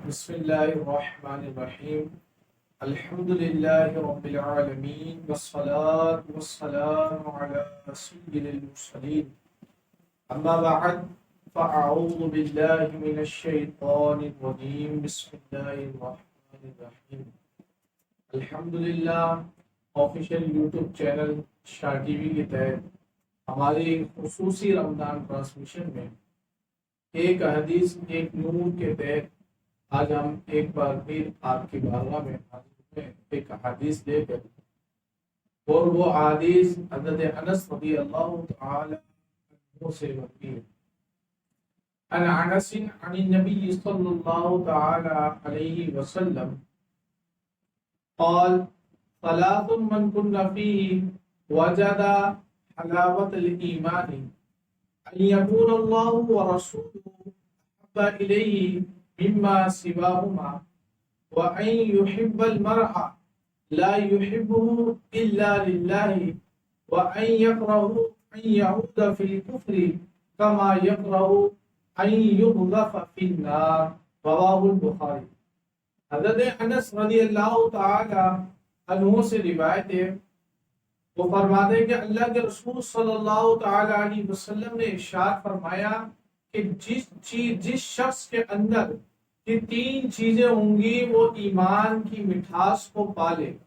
بسم الله الرحمن الرحيم. الحمد لله رب العالمين والصلاة والسلام على سيد المرسلين. أما بعد فأعوذ بالله من الشيطان الرجيم. بسم الله الرحمن الرحيم. الحمد للہ آفیشیل یوٹیوب چینل شاہ ٹی وی کے تحت ہماری خصوصی رمضان ٹرانسمیشن میں ایک حدیث ایک نور کے تحت آج ہم ایک بار پھر آپ کی بارگاہ میں حاضر ہیں ایک حدیث لے کر، اور وہ حدیث حضرت انس رضی اللہ تعالی عنہ سے مروی ہے۔ عن انس عن النبي صلی اللہ تعالی علیہ وسلم قال ثلاث من كن فيه وجد حلاوة الإيمان أن يكون الله ورسوله أحب إليه مما سواهما وأن يحب المرء لا يحبه إلا لله وأن يكره أن يعود في الكفر كما يكره أن يقذف في النار رواه البخاري۔ حضرت انس رضی اللہ تعالی عنہ سے روایت ہے، وہ فرماتے ہیں کہ اللہ کے رسول صلی اللہ تعالی علیہ وسلم نے ارشاد فرمایا کہ جس شخص کے اندر یہ تین چیزیں ہوں گی وہ ایمان کی مٹھاس کو پالے گا،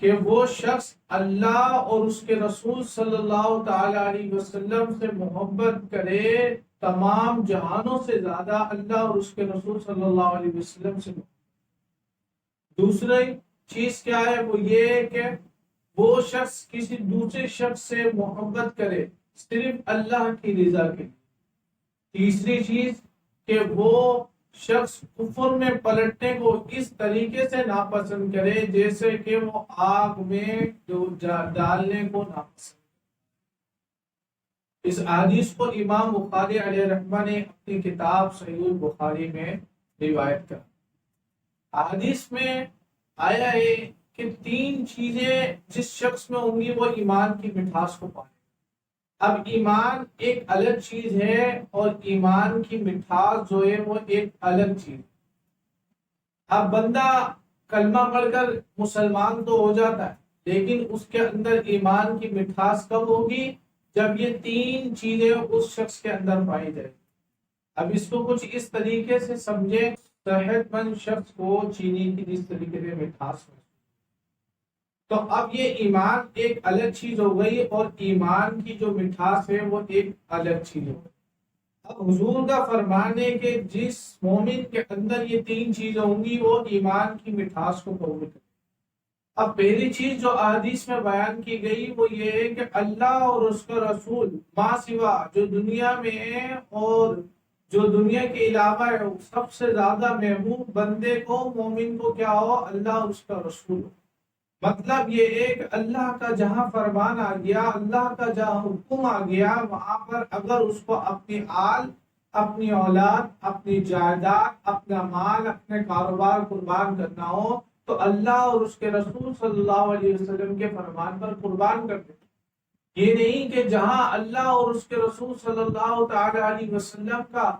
کہ وہ شخص اللہ اور اس کے رسول صلی اللہ تعالی علیہ وسلم سے محبت کرے، تمام جہانوں سے زیادہ اللہ اور اس کے رسول صلی اللہ علیہ وسلم سے محبت۔ دوسری چیز کیا ہے؟ وہ یہ کہ وہ شخص کسی دوسرے شخص سے محبت کرے صرف اللہ کی رضا کے لیے۔ تیسری چیز کہ وہ شخص کفر میں پلٹنے کو اس طریقے سے ناپسند کرے جیسے کہ وہ آگ میں ڈالنے کو ناپسند۔ اس حدیث کو امام بخاری علیہ رحمہ نے اپنی کتاب صحیح البخاری میں روایت کر۔ حدیث میں آیا ہے کہ تین چیزیں جس شخص میں ہوں گی وہ ایمان کی مٹھاس کو پائے۔ اب ایمان ایک الگ چیز ہے اور ایمان کی مٹھاس جو ہے وہ ایک الگ چیز۔ اب بندہ کلمہ پڑھ کر مسلمان تو ہو جاتا ہے، لیکن اس کے اندر ایمان کی مٹھاس کب ہوگی؟ جب یہ تین چیزیں اس شخص کے اندر پائی جائے۔ اب اس کو کچھ اس طریقے سے سمجھے، صحت مند شخص کو چینی کی جس طریقے سے مٹھاس ہو، تو اب یہ ایمان ایک الگ چیز ہو گئی اور ایمان کی جو مٹھاس ہے وہ ایک الگ چیز ہو گئی۔ اب حضور کا فرمان ہے کہ جس مومن کے اندر یہ تین چیزیں ہوں گی وہ ایمان کی مٹھاس کو قبول کرے۔ اب پہلی چیز جو احادیث میں بیان کی گئی وہ یہ ہے کہ اللہ اور اس کا رسول ما سوا جو دنیا میں ہے اور جو دنیا کے علاوہ ہے سب سے زیادہ محبوب بندے کو مومن کو کیا ہو؟ اللہ اور اس کا رسول ہو۔ مطلب یہ ہے کہ اللہ کا جہاں فرمان آ گیا، اللہ کا جہاں حکم آ گیا، وہاں پر اگر اس کو اپنی آل، اپنی اولاد، اپنی جائیداد، اپنا مال، اپنے کاروبار قربان کرنا ہو تو اللہ اور اس کے رسول صلی اللہ علیہ وسلم کے فرمان پر قربان کر دیں۔ یہ نہیں کہ جہاں اللہ اور اس کے رسول صلی اللہ تعالی علیہ وسلم کا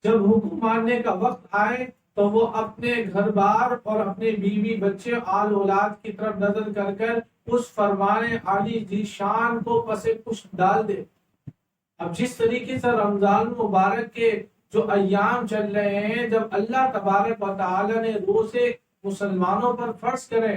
جب حکم ماننے کا وقت آئے تو وہ اپنے گھر بار اور اپنے بیوی بچے آل اولاد کی طرف نظر کر کر اس فرمان عالی ذی شان کو پس پش ڈال دے۔ اب جس طریقے سے رمضان مبارک کے جو ایام چل رہے ہیں، جب اللہ تبارک و تعالی نے روزے مسلمانوں پر فرض کرے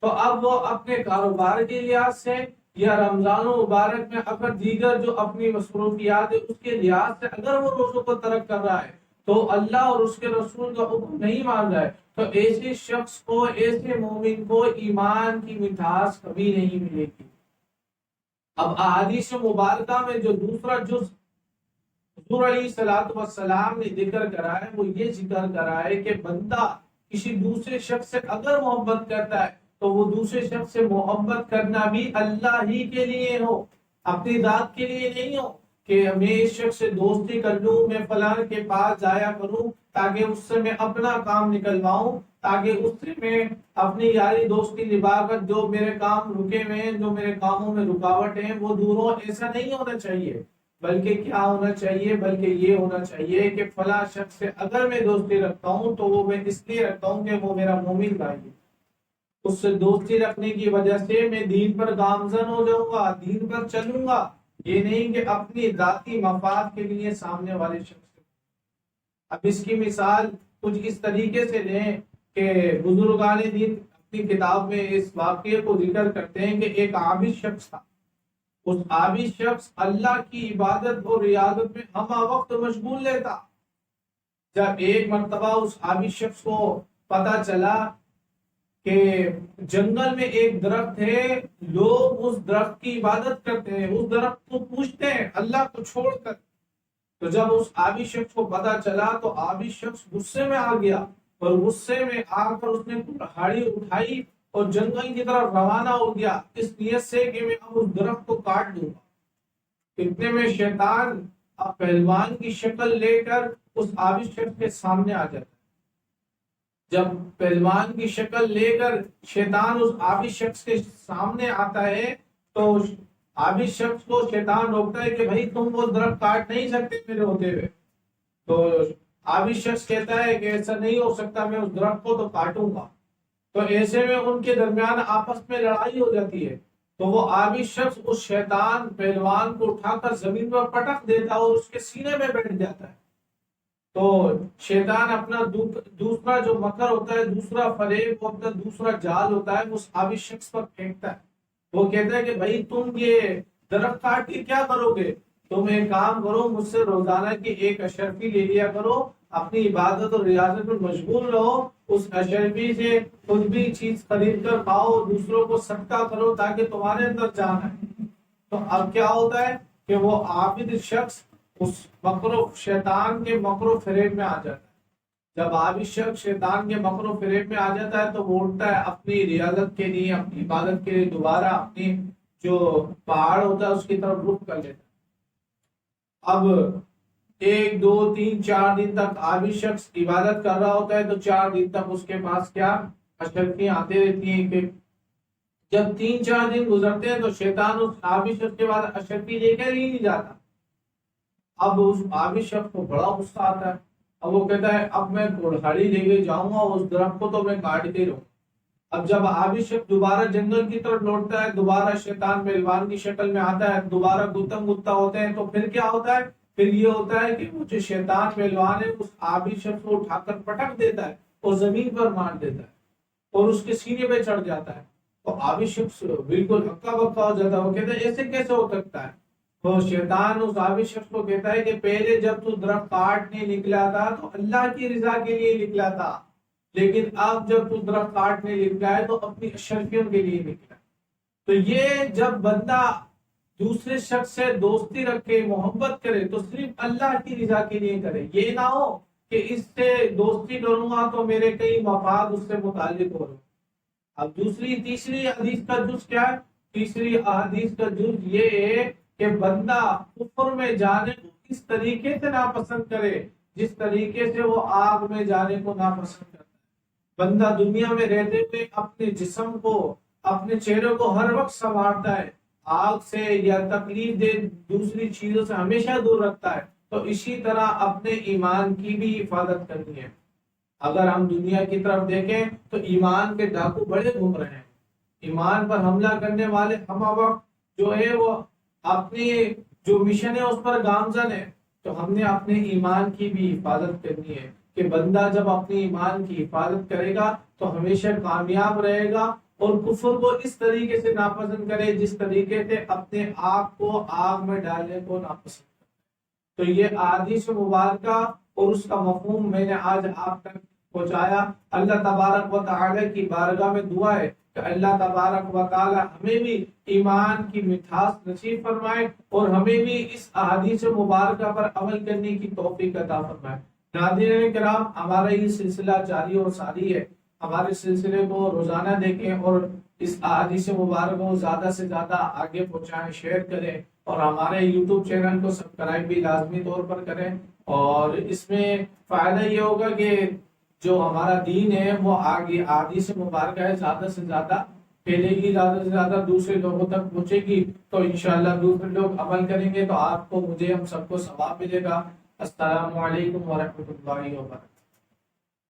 تو اب وہ اپنے کاروبار کے لحاظ سے یا رمضان مبارک میں اگر دیگر جو اپنی مصروفیات ہے اس کے لحاظ سے اگر وہ روزوں کو ترک کر رہا ہے تو اللہ اور اس کے رسول کا حکم نہیں مان رہا ہے، تو ایسے شخص کو، ایسے مومن کو ایمان کی مٹھاس کبھی نہیں ملے گی۔ اب احادیث مبارکہ میں جو دوسرا جز حضور علیہ السلام نے ذکر کرا ہے وہ یہ ذکر کرا ہے کہ بندہ کسی دوسرے شخص سے اگر محبت کرتا ہے تو وہ دوسرے شخص سے محبت کرنا بھی اللہ ہی کے لیے ہو، اپنی ذات کے لیے نہیں ہو کہ میں اس شخص سے دوستی کر لوں، میں فلاں کے پاس جایا کروں تاکہ اس سے میں اپنا کام نکلواؤں، تاکہ اس سے میں اپنی یاری دوستی نبھا کر جو میرے کام رکے ہوئے ہیں، جو میرے کاموں میں رکاوٹ ہیں وہ دور ہو۔ ایسا نہیں ہونا چاہیے، بلکہ کیا ہونا چاہیے، بلکہ یہ ہونا چاہیے کہ فلاں شخص سے اگر میں دوستی رکھتا ہوں تو وہ میں اس لیے رکھتا ہوں کہ وہ میرا مومن بھائی ہے، اس سے دوستی رکھنے کی وجہ سے میں دین پر گامزن ہو جاؤں گا، دین پر چلوں گا، یہ نہیں کہ اپنی ذاتی مفاد کے لیے سامنے والے شخص سے۔ اب اس کی مثال کچھ اس طریقے سے لیں کہ بزرگان دین اپنی کتاب میں اس واقعے کو ذکر کرتے ہیں کہ ایک عابد شخص تھا، اس عابد شخص اللہ کی عبادت اور ریاضت میں ہمہ وقت مشغول رہتا۔ جب ایک مرتبہ اس عابد شخص کو پتا چلا کہ جنگل میں ایک درخت ہے، لوگ اس درخت کی عبادت کرتے ہیں، اس درخت کو پوجتے ہیں اللہ کو چھوڑ کر، تو جب اس عابد شخص کو پتا چلا تو عابد شخص غصے میں آ گیا، اور غصے میں آ کر اس نے کلہاڑی اٹھائی اور جنگل کی طرف روانہ ہو گیا، اس نیت سے کہ میں اب اس درخت کو کاٹ دوں گا۔ اتنے میں شیطان اب پہلوان کی شکل لے کر اس عابد شخص کے سامنے آ جاتا ہے۔ جب پہلوان کی شکل لے کر شیطان اس عابد شخص کے سامنے آتا ہے تو عابد شخص کو شیطان روکتا ہے کہ بھائی تم وہ درخت کاٹ نہیں سکتے میرے ہوتے ہوئے۔ تو عابد شخص کہتا ہے کہ ایسا نہیں ہو سکتا، میں اس درخت کو تو کاٹوں گا۔ تو ایسے میں ان کے درمیان آپس میں لڑائی ہو جاتی ہے، تو وہ عابد شخص اس شیطان پہلوان کو اٹھا کر زمین پر پٹک دیتا ہے اور اس کے سینے میں بیٹھ جاتا ہے۔ تو شیطان اپنا دوسرا جو مکر ہوتا ہے، دوسرا فریب، اپنا دوسرا جال ہوتا ہے، اس عابد شخص پر پھینکتا ہے۔ وہ کہتا ہے کہ بھائی تم یہ درخت کاٹ کے کیا کرو گے؟ تم ایک کام کرو، مجھ سے روزانہ کی ایک اشرفی لے لیا کرو، اپنی عبادت اور ریاضت میں مشغول رہو، اس اشرفی سے خود بھی چیز خرید کر کھاؤ، دوسروں کو صدقہ کرو تاکہ تمہارے اندر جان آئے۔ تو اب کیا ہوتا ہے کہ وہ عابد شخص اس شیطان کے مکر و فریب میں آ جاتا ہے۔ جب عابد شخص شیطان کے مکر و فریب میں آ جاتا ہے تو وہ اٹھتا ہے اپنی ریاضت کے لیے، اپنی عبادت کے لیے، دوبارہ اپنی جو پہاڑ ہوتا ہے اس کی طرف رخ کر لیتا ہے۔ اب 1 2 3 4 دن تک عابد شخص عبادت کر رہا ہوتا ہے، تو 4 دن تک اس کے پاس کیا اشرفیاں آتے رہتی ہیں کہ جب 3 4 دن گزرتے ہیں تو شیطان اس عابد شخص کے بعد اشرفی لے کر ہی نہیں جاتا۔ اب اس عابد شخص کو بڑا غصہ آتا ہے، اب وہ کہتا ہے اب میں کلہاڑی لے کے جاؤں گا، اس درخت کو تو میں کاٹ کے ہی رہوں۔ اب جب عابد شخص دوبارہ جنگل کی طرف لوٹتا ہے، دوبارہ شیطان پہلوان کی شکل میں آتا ہے، دوبارہ گتم گتا ہوتے ہیں، تو پھر کیا ہوتا ہے؟ پھر یہ ہوتا ہے کہ وہ جو شیطان پہلوان ہے اس عابد شخص کو اٹھا کر پٹک دیتا ہے اور زمین پر مار دیتا ہے اور اس کے سینے پہ چڑھ جاتا ہے۔ تو عابد شخص بالکل ہکا بکا ہو جاتا ہے، وہ کہتا ہے ایسے کیسے ہو سکتا ہے؟ تو شیطان اس عابد شخص کو کہتا ہے کہ پہلے جب تو درخت کاٹنے نکلا تھا تو اللہ کی رضا کے لیے نکلا تھا، لیکن اب جب تو درخت کاٹنے نکلا ہے تو اپنی اشرفیوں کے لیے نکلا۔ تو یہ جب بندہ دوسرے شخص سے دوستی رکھے، محبت کرے تو صرف اللہ کی رضا کے لیے کرے، یہ نہ ہو کہ اس سے دوستی کروں گا تو میرے کئی مفاد اس سے متعلق ہو رہے۔ اب تیسری حدیث کا جز کیا ہے؟ تیسری حدیث کا جز یہ ہے کہ بندہ کفر میں جانے کو اس طریقے سے ناپسند کرے جس طریقے سے وہ آگ میں جانے کو ناپسند کرتا ہے۔ بندہ دنیا میں رہتے ہوئے اپنے جسم کو، اپنے چہرے کو ہر وقت سنوارتا ہے، آگ سے یا تکلیف دے دوسری چیزوں سے ہمیشہ دور رکھتا ہے، تو اسی طرح اپنے ایمان کی بھی حفاظت کرنی ہے۔ اگر ہم دنیا کی طرف دیکھیں تو ایمان کے ڈاکو بڑے گھوم رہے ہیں، ایمان پر حملہ کرنے والے ہمہ وقت جو ہے وہ اپنی جو مشن ہے اس پر گامزن ہے۔ تو ہم نے اپنے ایمان کی بھی حفاظت کرنی ہے کہ بندہ جب اپنے ایمان کی حفاظت کرے گا تو ہمیشہ کامیاب رہے گا، اور کفر کو اس طریقے سے ناپسند کرے جس طریقے سے اپنے آپ کو آگ میں ڈالنے کو ناپسند کرے۔ تو یہ احادیث مبارکہ اور اس کا مفہوم میں نے آج آپ تک پہنچایا۔ اللہ تبارک و تعالی کی بارگاہ میں دعا ہے کہ اللہ تبارک و تعالی ہمیں بھی ایمان کی مٹھاس نصیب فرمائے اور ہمیں بھی اس احادیث مبارکہ پر عمل کرنے کی توفیق عطا فرمائے۔ ناظرین کرام، ہمارا یہ سلسلہ جاری اور ساری ہے، ہمارے سلسلے کو روزانہ دیکھیں اور اس احادیث مبارکہ کو زیادہ سے زیادہ آگے پہنچائیں، شیئر کریں، اور ہمارے یوٹیوب چینل کو سبسکرائب بھی لازمی طور پر کریں۔ اور اس میں فائدہ یہ ہوگا کہ جو ہمارا دین ہے وہ آگے احادیث مبارکہ ہے زیادہ سے زیادہ پھیلے گی زیادہ سے زیادہ، دوسرے لوگوں تک پہنچے گی تو انشاءاللہ دوسرے لوگ عمل کریں گے تو آپ کو، مجھے، ہم سب کو ثواب ملے گا۔ السلام علیکم ورحمۃ اللہ وبرکاتہ۔